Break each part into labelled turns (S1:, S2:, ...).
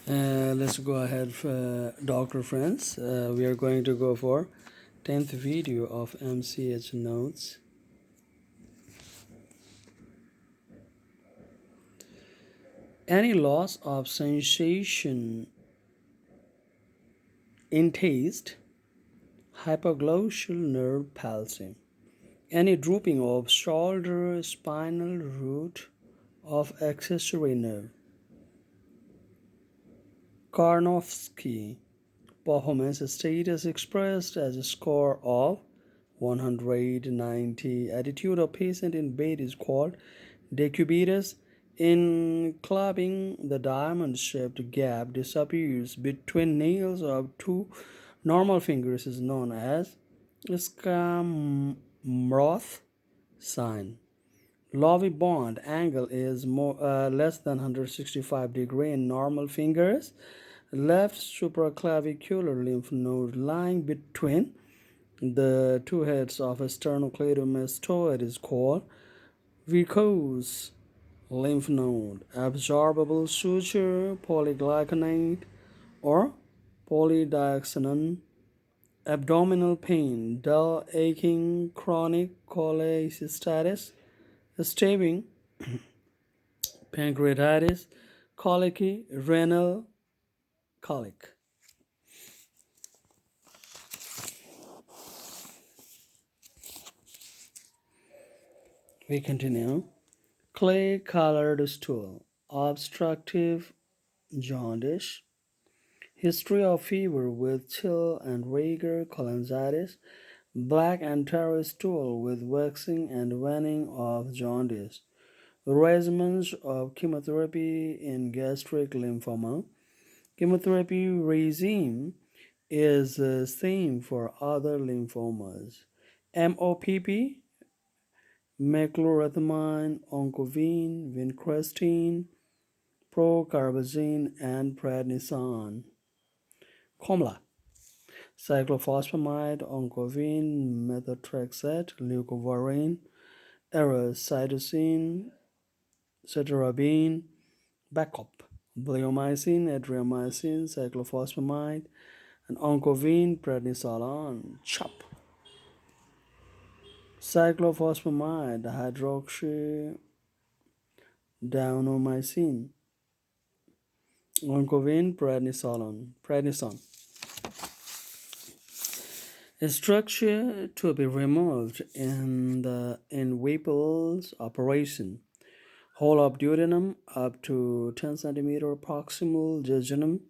S1: Let's go ahead, doctor friends. We are going to go for 10th video of MCH notes. Any loss of sensation in taste, hypoglossal nerve palsy. Any drooping of shoulder, spinal root of accessory nerve. Karnofsky performance status expressed as a score of 190. Attitude of patient in bed is called decubitus. In clubbing, the diamond-shaped gap disappears between nails of two normal fingers is known as Skamroth sign. Lovi bond angle is less than 165 degree in normal fingers. Left supraclavicular lymph node lying between the two heads of sternocleidomastoid is called Vercous lymph node. Absorbable suture, polyglycinate, or polydioxanone. Abdominal pain, dull aching, chronic cholecystitis, staving, pancreatitis, colicky, renal colic. We continue. Clay colored stool, obstructive jaundice, history of fever with chill and rigor, cholangitis, black and tarry stool with waxing and waning of jaundice, regimens of chemotherapy in gastric lymphoma. Chemotherapy regime is the same for other lymphomas. MOPP, meclorethamine, oncovine, vincristine, procarbazine, and prednisone. Comla, cyclophosphamide, oncovine, methotrexate, leucovorin, cytosine, cetarabine, backup, bleomycin, adriamycin, cyclophosphamide, and oncovine, prednisolone, CHOP. Cyclophosphamide, hydroxydaunomycin, oncovine, prednisone. A structure to be removed in Whipple's operation. Whole of duodenum up to 10 cm, proximal jejunum,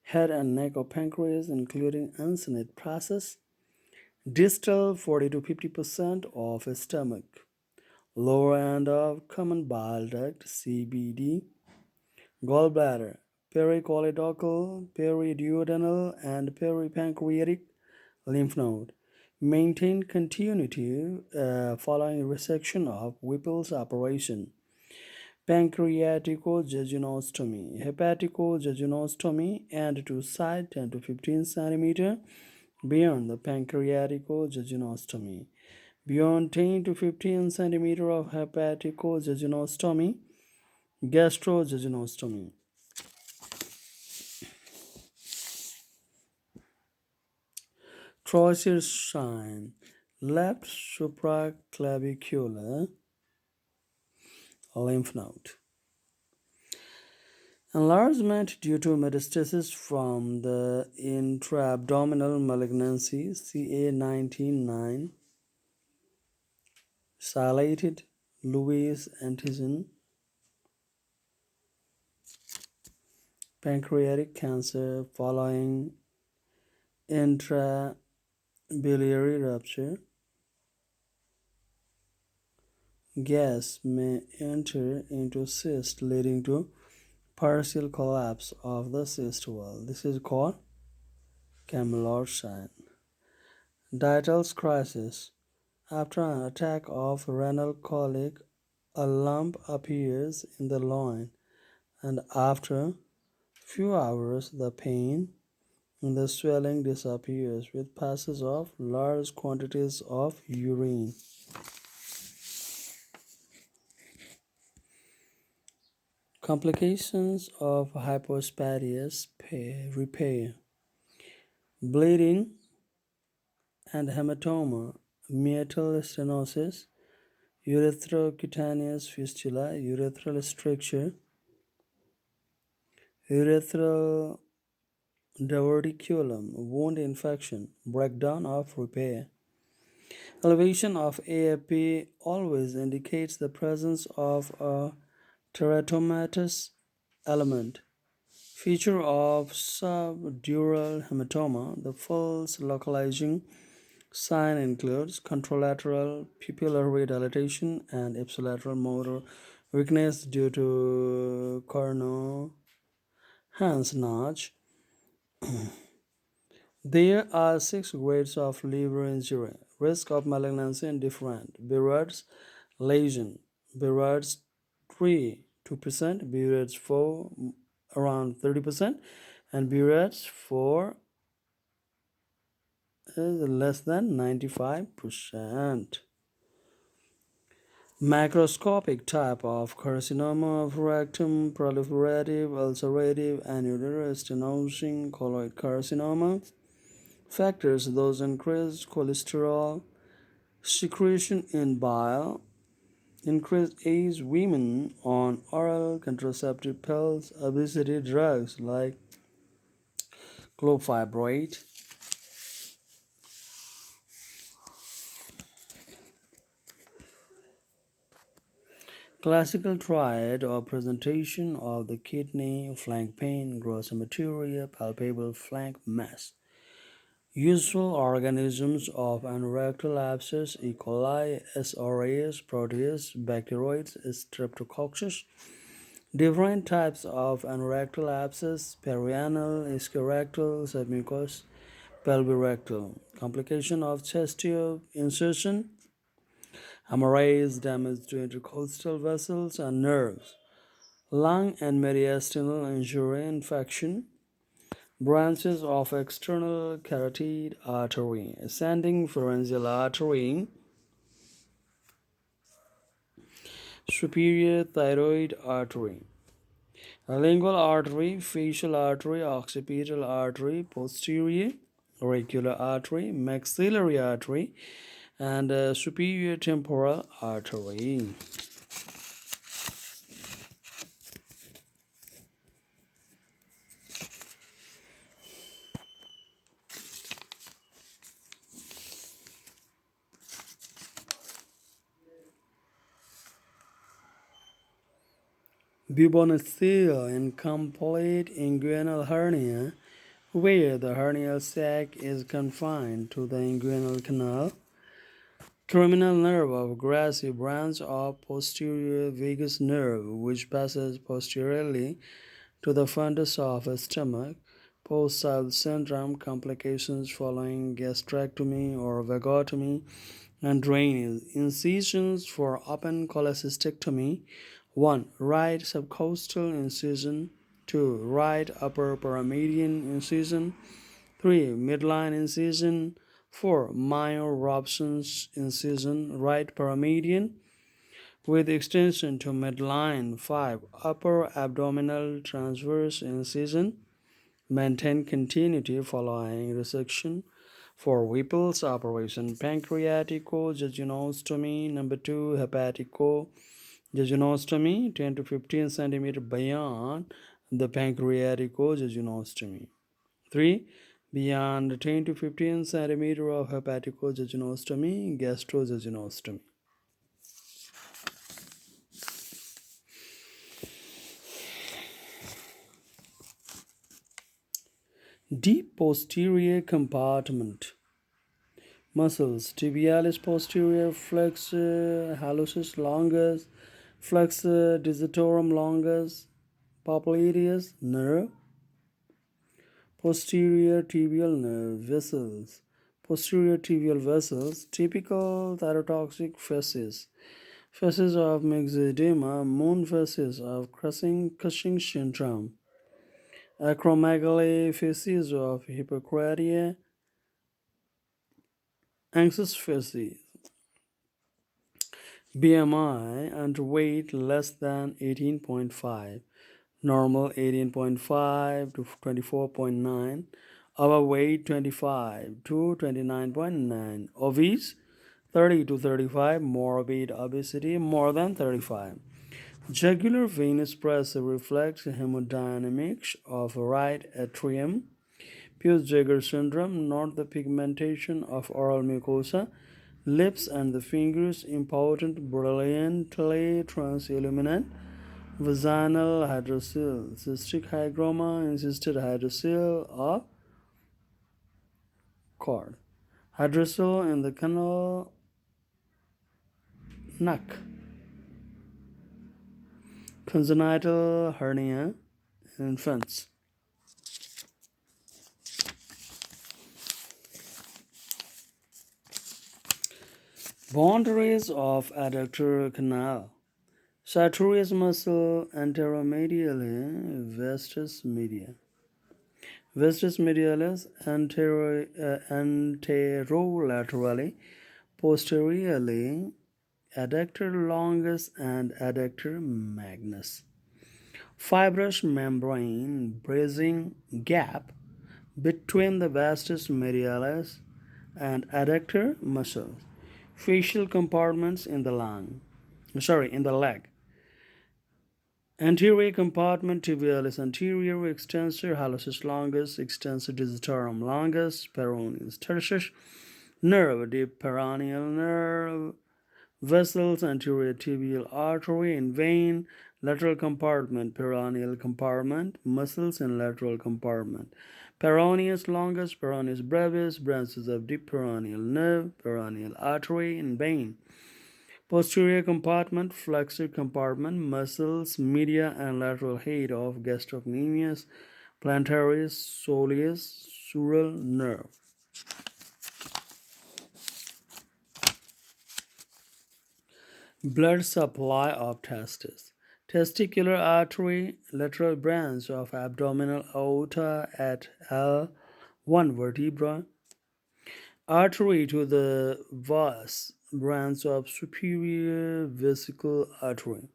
S1: head and neck of pancreas, including uncinate process, distal 40 to 50% of stomach, lower end of common bile duct, CBD, gallbladder, pericholedochal, periduodenal, and peripancreatic lymph node. Maintain continuity following resection of Whipple's operation. Pancreaticojejunostomy, hepaticojejunostomy, and to site 10 to 15 cm beyond the pancreaticojejunostomy. Beyond 10 to 15 cm of hepaticojejunostomy, gastrojejunostomy. Troisier sign, left supraclavicular lymph node. Enlargement due to metastasis from the intra-abdominal malignancy CA19-9, silated Lewis antigen, pancreatic cancer following intrabiliary rupture. Gas may enter into cyst leading to partial collapse of the cyst wall. This is called Camelot sign. Dietals crisis. After an attack of renal colic, a lump appears in the loin, and after few hours the pain and the swelling disappears with passage of large quantities of urine. Complications of hypospadias repair, bleeding and hematoma, meatal stenosis, urethral-cutaneous fistula, urethral stricture, urethral diverticulum, wound infection, breakdown of repair. Elevation of AFP always indicates the presence of a teratomatous element. Feature of subdural hematoma. The false localizing sign includes contralateral pupillary dilatation and ipsilateral motor weakness due to Carnot Hans notch. There are six grades of liver injury. Risk of malignancy and different. Berad's lesion. Berad's 3 2%, Berad's 4 around 30%, and Berad's 4 is less than 95%. Macroscopic type of carcinoma of rectum, proliferative, ulcerative, annular, stenosing, colloid carcinoma. Factors: those increased cholesterol secretion in bile, increased age, women on oral contraceptive pills, obesity, drugs like clofibroate. Classical triad or presentation of the kidney, flank pain, gross hematuria, palpable flank mass. Useful organisms of anorectal abscess: E. coli, S. aureus, Proteus, bacteroids, Streptococcus. Different types of anorectal abscess: perianal, ischiorectal, submucous, pelvirectal. Complication of chest tube insertion: hemorrhage, damage to intercostal vessels and nerves. Lung and mediastinal injury, infection. Branches of external carotid artery, ascending pharyngeal artery, superior thyroid artery, lingual artery, facial artery, occipital artery, posterior auricular artery, maxillary artery, and superior temporal artery. Bubonothea, incomplete inguinal hernia, where the hernial sac is confined to the inguinal canal. Terminal nerve of grassy branch of posterior vagus nerve, which passes posteriorly to the fundus of the stomach. Post-South syndrome complications following gastrectomy or vagotomy and drainage. Incisions for open cholecystectomy: 1. Right subcostal incision, 2. Right upper paramedian incision, 3. Midline incision, 4. Mayor Robson's incision, right paramedian, with extension to midline. 5. Upper abdominal transverse incision, maintain continuity following resection. For Whipple's operation, pancreatico-jejunostomy. Number 2, hepatico-jejunostomy, 10 to 15 centimeter beyond the pancreatico-jejunostomy. 3. Beyond 10 to 15 centimeter of hepatico-jejunostomy, gastrojejunostomy. Deep posterior compartment. Muscles: tibialis posterior, flexor hallucis longus, flexor digitorum longus, popliteus nerve, posterior tibial nerve vessels. Posterior tibial vessels, typical thyrotoxic facies, facies of myxedema, moon facies of Cushing syndrome, acromegaly facies of Hippocratia, anxious facies. BMI underweight less than 18.5, normal 18.5 to 24.9, overweight 25 to 29.9, obese 30 to 35, morbid obesity more than 35. Jugular venous pressure reflects hemodynamics of right atrium. Peutz-Jeghers syndrome, not the pigmentation of oral mucosa, lips and the fingers, important brilliantly transilluminant, vaginal hydrocele, cystic hygroma, insisted hydrocele of cord, hydrocele in the canal neck, congenital hernia in infants. Boundaries of adductor canal. Sartorius muscle anteromedially, vastus media. Vastus medialis anterolaterally, posteriorly, adductor longus and adductor magnus. Fibrous membrane bridging gap between the vastus medialis and adductor muscles. Facial compartments in the in the leg. Anterior compartment tibialis anterior, extensor hallucis longus, extensor digitorum longus, peroneus tertius, nerve, deep peroneal nerve, vessels, anterior tibial artery and vein, lateral compartment, peroneal compartment, muscles in lateral compartment, peroneus longus, peroneus brevis, branches of deep peroneal nerve, peroneal artery and vein. Posterior compartment, flexor compartment, muscles, media and lateral head of gastrocnemius, plantaris, soleus, sural nerve. Blood supply of testes. Testicular artery, lateral branch of abdominal aorta at L1 vertebra. Artery to the vas, branch of superior vesical artery.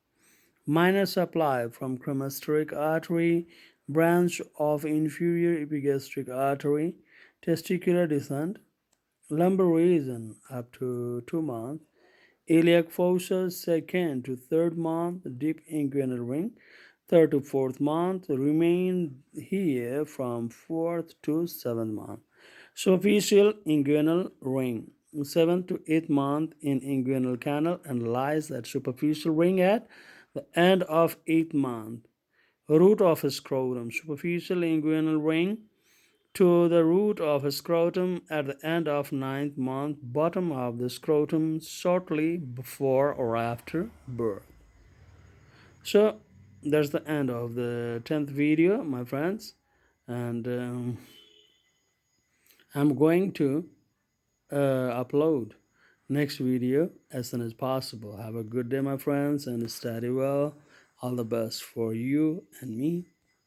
S1: Minor supply from cremasteric artery, branch of inferior epigastric artery, testicular descent, lumbar region up to 2 months, iliac fossa 2nd to 3rd month, deep inguinal ring, 3rd to 4th month, remain here from 4th to 7th month. Superficial inguinal ring, 7th to 8th month in inguinal canal and lies at superficial ring at the end of 8th month. Root of scrotum, superficial inguinal ring to the root of scrotum at the end of 9th month, bottom of the scrotum shortly before or after birth. So that's the end of the 10th video, my friends, and I'm going to upload next video as soon as possible. Have a good day, my friends, and study well. All the best for you and me.